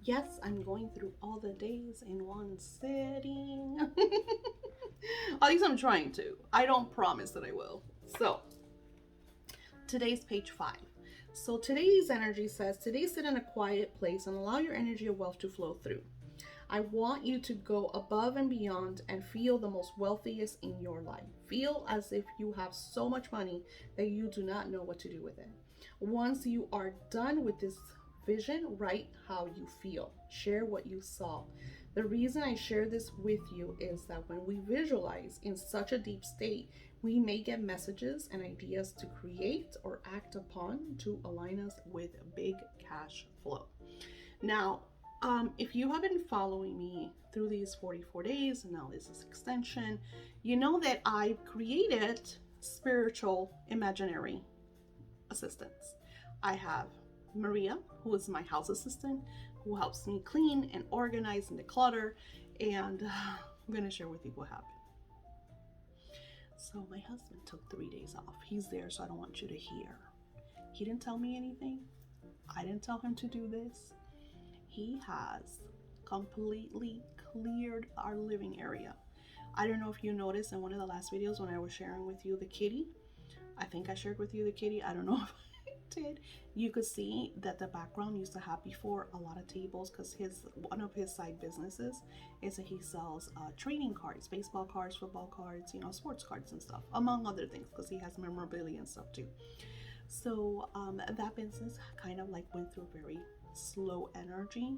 Yes, I'm going through all the days in one sitting. At least I'm trying to. I don't promise that I will. So, today's page 5. So, today's energy says today sit in a quiet place and allow your energy of wealth to flow through. I want you to go above and beyond and feel the most wealthiest in your life. Feel as if you have so much money that you do not know what to do with it. Once you are done with this vision, write how you feel. Share what you saw. The reason I share this with you is that when we visualize in such a deep state, we may get messages and ideas to create or act upon to align us with big cash flow. Now, if you have been following me through these 44 days, and now this is extension, you know that I've created spiritual imaginary assistants. I have Maria, who is my house assistant, who helps me clean and organize and declutter. And I'm going to share with you what happened. So, my husband took 3 days off. He's there, so I don't want you to hear. He didn't tell me anything. I didn't tell him to do this. He has completely cleared our living area. I don't know if you noticed in one of the last videos when I was sharing with you the kitty. I think I shared with you the kitty. I don't know if I did. You could see that the background used to have before a lot of tables because one of his side businesses is that he sells trading cards, baseball cards, football cards, sports cards and stuff, among other things, because he has memorabilia and stuff too. So that business kind of like went through very slow energy.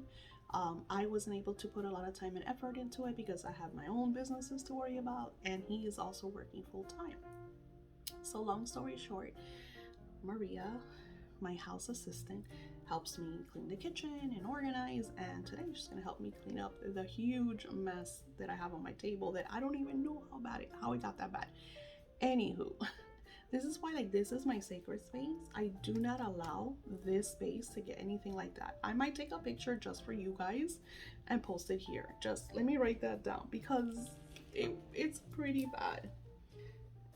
I wasn't able to put a lot of time and effort into it because I have my own businesses to worry about, and he is also working full time. So, long story short, Maria, my house assistant, helps me clean the kitchen and organize, and today she's gonna help me clean up the huge mess that I have on my table that I don't even know how it got that bad. Anywho, this is why, like, this is my sacred space. I do not allow this space to get anything like that. I might take a picture just for you guys and post it here. Just let me write that down because it's pretty bad.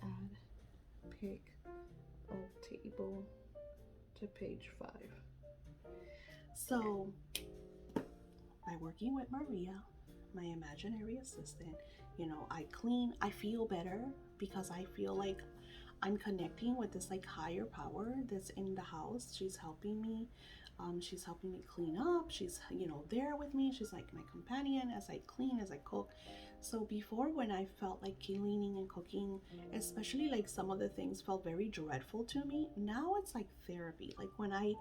Add pic of table to page 5. So, by working with Maria, my imaginary assistant, I clean, I feel better because I feel like I'm connecting with this like higher power that's in the house. She's helping me. She's helping me clean up. She's there with me. She's like my companion as I clean, as I cook. So before, when I felt like cleaning and cooking, especially like some of the things felt very dreadful to me, now it's like therapy. Like when I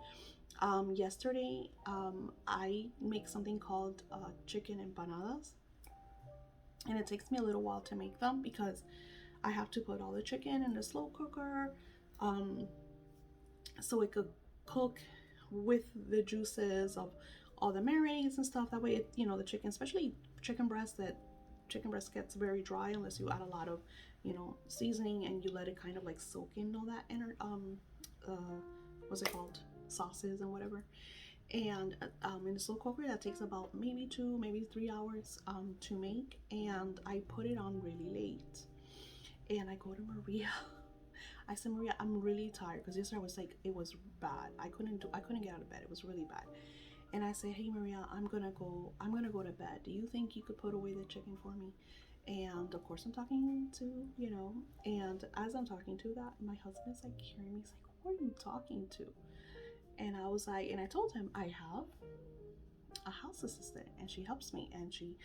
yesterday I make something called chicken empanadas, and it takes me a little while to make them because I have to put all the chicken in the slow cooker, um, so it could cook with the juices of all the marinades and stuff. That way, the chicken, especially chicken breast gets very dry unless you add a lot of, seasoning and you let it kind of like soak in all that what's it called, sauces and whatever. And in the slow cooker, that takes about maybe 2, maybe 3 hours to make. And I put it on really late, and I go to Maria. I said, Maria, I'm really tired because yesterday I was like, it was bad. I couldn't get out of bed. It was really bad. And I said, hey Maria, I'm gonna go to bed. Do you think you could put away the chicken for me? And of course I'm talking to, and as I'm talking to that, my husband's like hearing me. He's like, who are you talking to? And I was like, and I told him I have a house assistant and she helps me, and she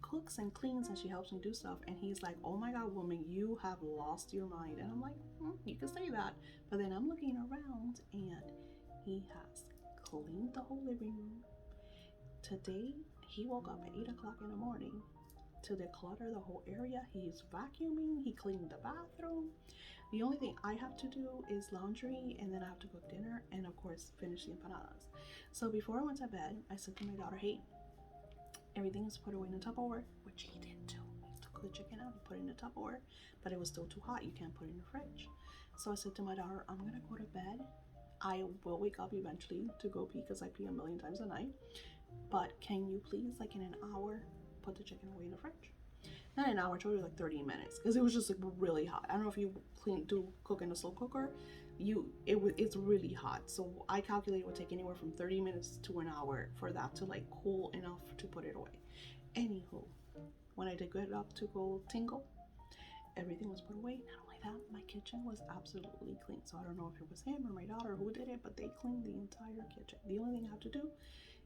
cooks and cleans and she helps me do stuff. And he's like, oh my god, woman, you have lost your mind. And I'm like, you can say that. But then I'm looking around and he has cleaned the whole living room. Today he woke up at 8 o'clock in the morning to declutter the whole area. He's vacuuming, he cleaned the bathroom. The only thing I have to do is laundry, and then I have to cook dinner, and of course finish the empanadas. So before I went to bed, I said to my daughter, hey, everything is put away in a Tupperware, which he did too. He took the chicken out and put it in a Tupperware, but it was still too hot. You can't put it in the fridge. So I said to my daughter, I'm gonna go to bed. I will wake up eventually to go pee because I pee a million times a night. But can you please, like in an hour, put the chicken away in the fridge? not an hour, I told you like 30 minutes because it was just like really hot. I don't know if you cook in a slow cooker. It's really hot. So I calculated it would take anywhere from 30 minutes to an hour for that to like cool enough to put it away. Anywho, when I did get up to go tingle, everything was put away. Not only that, my kitchen was absolutely clean. So I don't know if it was him or my daughter who did it, but they cleaned the entire kitchen. The only thing I have to do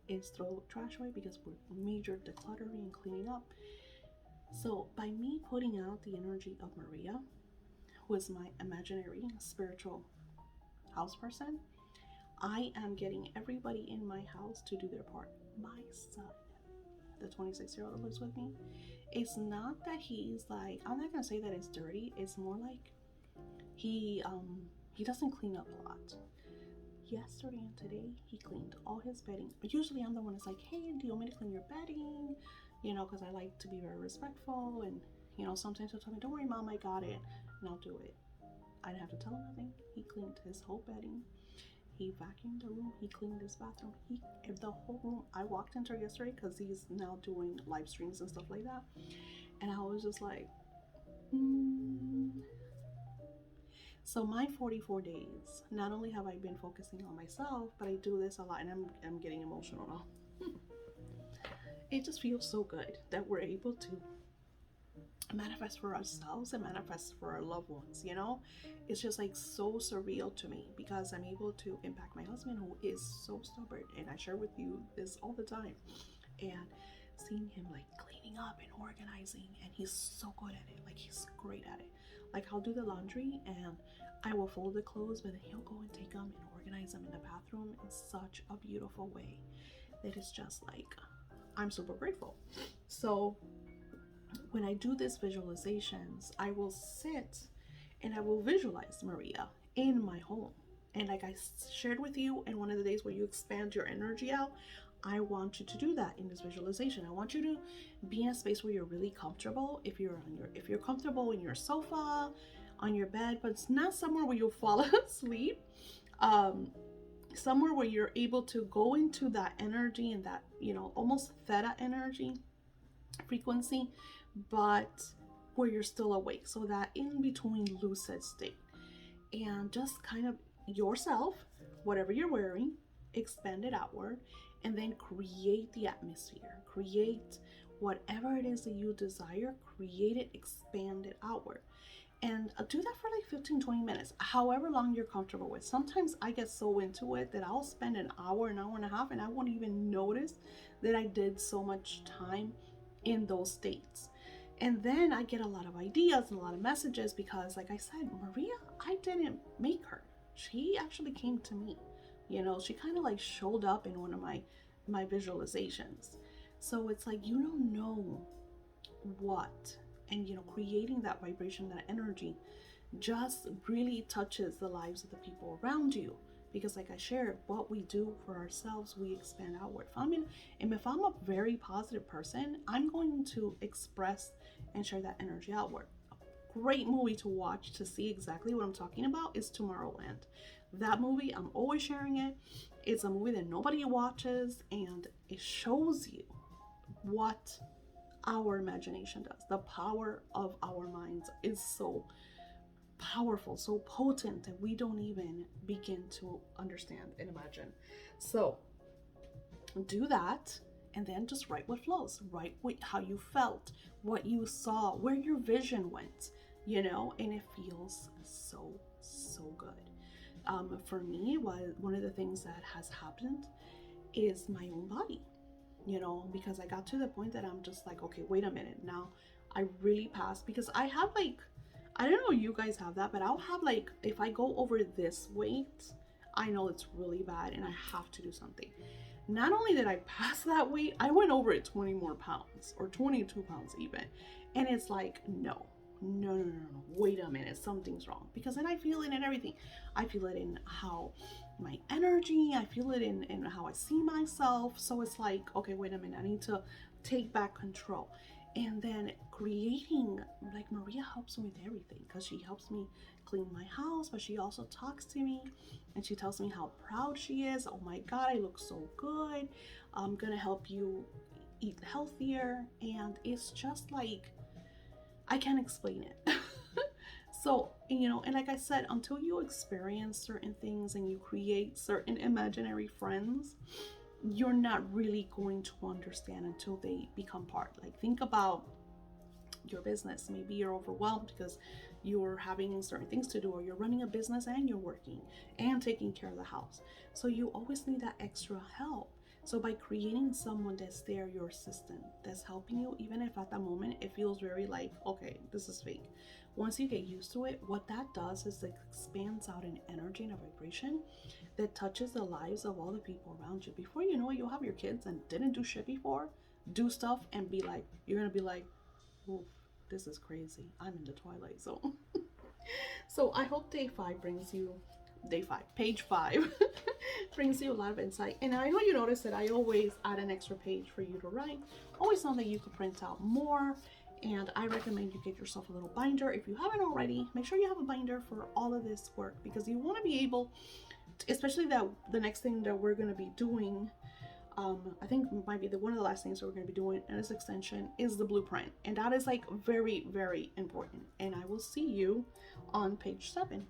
is throw trash away because we're major decluttering and cleaning up. So by me putting out the energy of Maria, who is my imaginary spiritual house person, I am getting everybody in my house to do their part. My son, the 26-year-old that lives with me, it's not that he's like, I'm not gonna say that it's dirty. It's more like he doesn't clean up a lot. Yesterday and today he cleaned all his bedding. But usually I'm the one that's like, hey, do you want me to clean your bedding? You know, because I like to be very respectful, and you know, sometimes he'll tell me, don't worry mom, I got it, and I'll do it. I didn't have to tell him nothing. He cleaned his whole bedding. He vacuumed the room. He cleaned his bathroom. The whole room. I walked into it yesterday because he's now doing live streams and stuff like that. And I was just like, So my 44 days, not only have I been focusing on myself, but I do this a lot, and I'm getting emotional now. It just feels so good that we're able to manifest for ourselves and manifest for our loved ones, you know. It's just like so surreal to me because I'm able to impact my husband, who is so stubborn, and I share with you this all the time, and seeing him like cleaning up and organizing, and he's so good at it. Like, he's great at it. Like, I'll do the laundry and I will fold the clothes, but then he'll go and take them and organize them in the bathroom in such a beautiful way that it's just like, I'm super grateful. So when I do these visualizations, I will sit and I will visualize Maria in my home. And like I shared with you in one of the days where you expand your energy out, I want you to do that in this visualization. I want you to be in a space where you're really comfortable. If you're comfortable in your sofa, on your bed, but it's not somewhere where you'll fall asleep. Somewhere where you're able to go into that energy and that, you know, almost theta energy frequency, but where you're still awake. So that in between lucid state, and just kind of yourself, whatever you're wearing, expand it outward, and then create the atmosphere. Create whatever it is that you desire, create it, expand it outward. And do that for like 15-20 minutes, however long you're comfortable with. Sometimes I get so into it that I'll spend an hour and a half, and I won't even notice that I did so much time in those states. And then I get a lot of ideas and a lot of messages because, like I said, Maria, I didn't make her. She actually came to me. You know, she kind of like showed up in one of my visualizations. So it's like, you don't know what, and you know, creating that vibration, that energy just really touches the lives of the people around you. Because like I shared, what we do for ourselves, we expand outward. If I'm a very positive person, I'm going to express and share that energy outward. A great movie to watch to see exactly what I'm talking about is Tomorrowland. That movie, I'm always sharing it. It's a movie that nobody watches, and it shows you what our imagination does. The power of our minds is so powerful, so potent that we don't even begin to understand and imagine. So do that, and then just write what flows. Write how you felt, what you saw, where your vision went, you know, and it feels so good. For me, one of the things that has happened is my own body, you know, because I got to the point that I'm just like, okay, wait a minute, now I really passed, because I have like, I don't know if you guys have that, but I'll have like, if I go over this weight, I know it's really bad and I have to do something. Not only did I pass that weight, I went over it 20 more pounds, or 22 pounds even. And it's like, no, wait a minute, something's wrong. Because then I feel it in everything. I feel it in how my energy, I feel it in how I see myself. So it's like, okay, wait a minute, I need to take back control. And then creating, like, Maria helps me with everything, because she helps me clean my house, but she also talks to me and she tells me how proud she is. Oh my God, I look so good. I'm gonna help you eat healthier. And it's just like, I can't explain it. So, you know, and like I said, until you experience certain things and you create certain imaginary friends, you're not really going to understand until they become part. Like, think about your business. Maybe you're overwhelmed because you're having certain things to do, or you're running a business and you're working and taking care of the house. So you always need that extra help. So by creating someone that's there, your assistant, that's helping you, even if at that moment it feels very like, okay, this is fake. Once you get used to it, what that does is it expands out an energy and a vibration that touches the lives of all the people around you. Before you know it, you'll have your kids and didn't do shit before, do stuff and be like, you're gonna be like, oof, this is crazy. I'm in the twilight zone. So I hope page five, brings you a lot of insight. And I know you notice that I always add an extra page for you to write. Always know that you can print out more. And I recommend you get yourself a little binder. If you haven't already, make sure you have a binder for all of this work, because you want to be able to, especially that the next thing that we're going to be doing, I think might be one of the last things that we're going to be doing in this extension is the blueprint. And that is like very, very important. And I will see you on page 7.